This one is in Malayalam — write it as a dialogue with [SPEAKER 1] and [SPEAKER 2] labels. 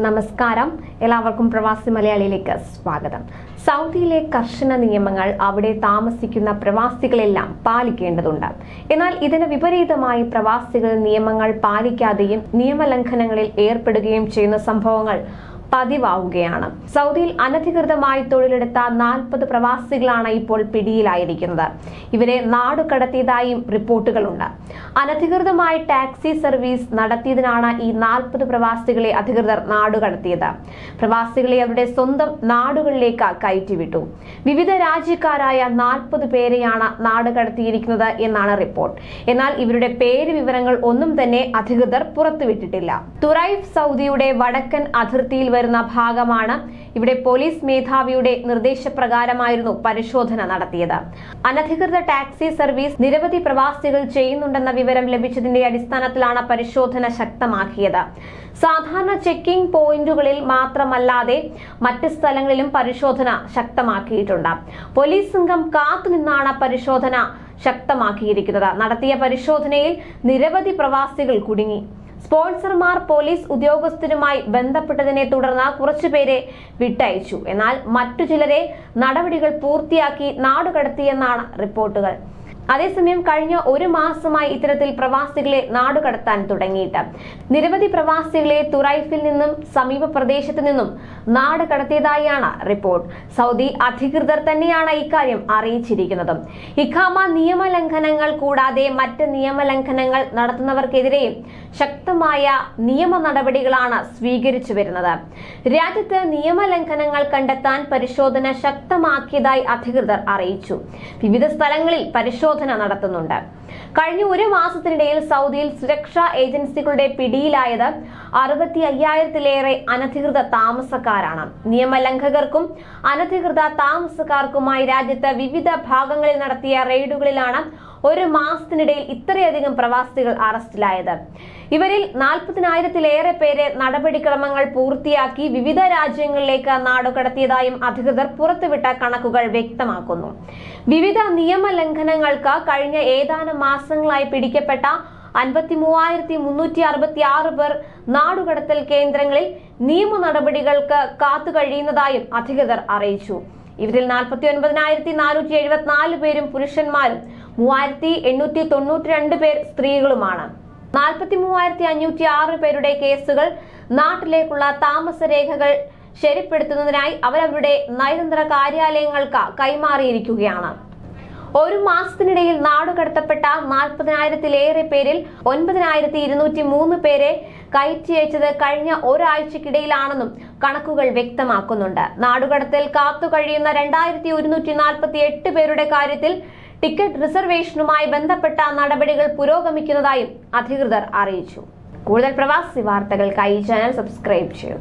[SPEAKER 1] നമസ്കാരം, എല്ലാവർക്കും പ്രവാസി മലയാളിയിലേക്ക് സ്വാഗതം. സൗദിയിലെ കർശന നിയമങ്ങൾ അവിടെ താമസിക്കുന്ന പ്രവാസികളെല്ലാം പാലിക്കേണ്ടതുണ്ട്. എന്നാൽ ഇതിന് വിപരീതമായി പ്രവാസികൾ നിയമങ്ങൾ പാലിക്കാതെയും നിയമലംഘനങ്ങളിൽ ഏർപ്പെടുകയും ചെയ്യുന്ന സംഭവങ്ങൾ പതിവാവുകയാണ്. സൗദിയിൽ അനധികൃതമായി തൊഴിലെടുത്ത 40 പ്രവാസികളാണ് ഇപ്പോൾ പിടിയിലായിരിക്കുന്നത്. ഇവരെ നാടുകടത്തിയതായും റിപ്പോർട്ടുകളുണ്ട്. അനധികൃതമായി ടാക്സി സർവീസ് നടത്തിയതിനാണ് ഈ 40 പ്രവാസികളെ അധികൃതർ നാടുകടത്തിയത്. പ്രവാസികളെ അവരുടെ സ്വന്തം നാടുകളിലേക്ക് കയറ്റിവിട്ടു. വിവിധ രാജ്യക്കാരായ 40 പേരെയാണ് നാടുകടത്തിയിരിക്കുന്നത് എന്നാണ് റിപ്പോർട്ട്. എന്നാൽ ഇവരുടെ പേര് വിവരങ്ങൾ ഒന്നും തന്നെ അധികൃതർ പുറത്തുവിട്ടിട്ടില്ല. തുറൈഫ് സൗദിയുടെ വടക്കൻ അതിർത്തിയിൽ വരുന്ന ഭാഗമാണ്. ഇവിടെ പോലീസ് മേധാവിയുടെ നിർദ്ദേശപ്രകാരമായിരുന്നു പരിശോധന നടത്തിയത്. അനധികൃത ടാക്സി സർവീസ് നിരവധി പ്രവാസികൾ ചെയ്യുന്നുണ്ടെന്ന വിവരം ലഭിച്ചതിന്റെ അടിസ്ഥാനത്തിലാണ് പരിശോധന ശക്തമാക്കിയത്. സാധാരണ ചെക്കിംഗ് പോയിന്റുകളിൽ മാത്രമല്ലാതെ മറ്റ് സ്ഥലങ്ങളിലും പരിശോധന ശക്തമാക്കിയിട്ടുണ്ട്. പോലീസ് സംഘം കാത്തുനിന്നാണ് പരിശോധന ശക്തമാക്കിയിരിക്കുന്നത്. നടത്തിയ പരിശോധനയിൽ നിരവധി പ്രവാസികൾ കുടുങ്ങി. സ്പോൺസർമാർ പോലീസ് ഉദ്യോഗസ്ഥരുമായി ബന്ധപ്പെട്ടതിനെ തുടർന്ന് കുറച്ചുപേരെ വിട്ടയച്ചു. എന്നാൽ മറ്റു ചിലരെ നടപടികൾ പൂർത്തിയാക്കി നാടുകടത്തിയെന്നാണ് റിപ്പോർട്ടുകൾ. അതേസമയം കഴിഞ്ഞ 1 മാസമായി ഇത്തരത്തിൽ പ്രവാസികളെ നാടുകടത്താൻ തുടങ്ങിയിട്ട് നിരവധി പ്രവാസികളെ തുറൈഫിൽ നിന്നും സമീപ പ്രദേശത്ത് നിന്നും നാടുകടത്തിയതായാണ് റിപ്പോർട്ട്. സൗദി അധികൃതർ തന്നെയാണ് ഇക്കാര്യം അറിയിച്ചിരിക്കുന്നത്. ഇഖാമ നിയമലംഘനങ്ങൾ കൂടാതെ മറ്റ് നിയമലംഘനങ്ങൾ നടത്തുന്നവർക്കെതിരെയും ശക്തമായ നിയമ നടപടികളാണ് സ്വീകരിച്ചു വരുന്നത്. രാജ്യത്ത് നിയമലംഘനങ്ങൾ കണ്ടെത്താൻ പരിശോധന ശക്തമാക്കിയതായി അധികൃതർ അറിയിച്ചു. വിവിധ സ്ഥലങ്ങളിൽ പരിശോധന നടത്തുന്നുണ്ട്. കഴിഞ്ഞ 1 മാസത്തിനിടയിൽ സൗദിയിൽ സുരക്ഷാ ഏജൻസികളുടെ പിടിയിലായത് 65,000-ലേറെ അനധികൃത താമസക്കാരാണ്. നിയമലംഘകർക്കും അനധികൃത താമസക്കാർക്കുമായി രാജ്യത്ത് വിവിധ ഭാഗങ്ങളിൽ നടത്തിയ റെയ്ഡുകളിലാണ് 1 മാസത്തിനിടയിൽ ഇത്രയധികം പ്രവാസികൾ അറസ്റ്റിലായത്. ഇവരിൽ 40,000-ലേറെ പേരെ നടപടിക്രമങ്ങൾ പൂർത്തിയാക്കി വിവിധ രാജ്യങ്ങളിലേക്ക് നാടുകടത്തിയതായും അധികൃതർ പുറത്തുവിട്ട കണക്കുകൾ വ്യക്തമാക്കുന്നു. വിവിധ നിയമലംഘനങ്ങൾക്ക് കഴിഞ്ഞ ഏതാനും മാസങ്ങളായി പിടിക്കപ്പെട്ട 53,366 പേർ നാടുകടത്തൽ കേന്ദ്രങ്ങളിൽ നിയമ നടപടികൾക്ക് കാത്തുകഴിയുന്നതായും അധികൃതർ അറിയിച്ചു. ഇവരിൽ 49,474 പേരും പുരുഷന്മാരും 3,892 പേർ സ്ത്രീകളുമാണ്. 43,506 പേരുടെ കേസുകൾ നാട്ടിലേക്കുള്ള താമസരേഖകൾ ശരിപ്പെടുത്തുന്നതിനായി അവരവരുടെ നയതന്ത്ര കാര്യാലയങ്ങൾക്ക് കൈമാറിയിരിക്കുകയാണ്. 1 മാസത്തിനിടയിൽ നാടുകടത്തപ്പെട്ട 40,000-ലേറെ പേരിൽ 9,203 പേരെ കയറ്റിയച്ചത് കഴിഞ്ഞ ഒരാഴ്ചക്കിടയിലാണെന്നും കണക്കുകൾ വ്യക്തമാക്കുന്നുണ്ട്. നാടുകടത്തൽ കാത്തുകഴിയുന്ന 2,148 പേരുടെ കാര്യത്തിൽ ടിക്കറ്റ് റിസർവേഷനുമായി ബന്ധപ്പെട്ട നടപടികൾ പുരോഗമിക്കുന്നതായും അധികൃതർ അറിയിച്ചു. കൂടുതൽ പ്രവാസി വാർത്തകൾക്കായി ചാനൽ സബ്സ്ക്രൈബ് ചെയ്യൂ.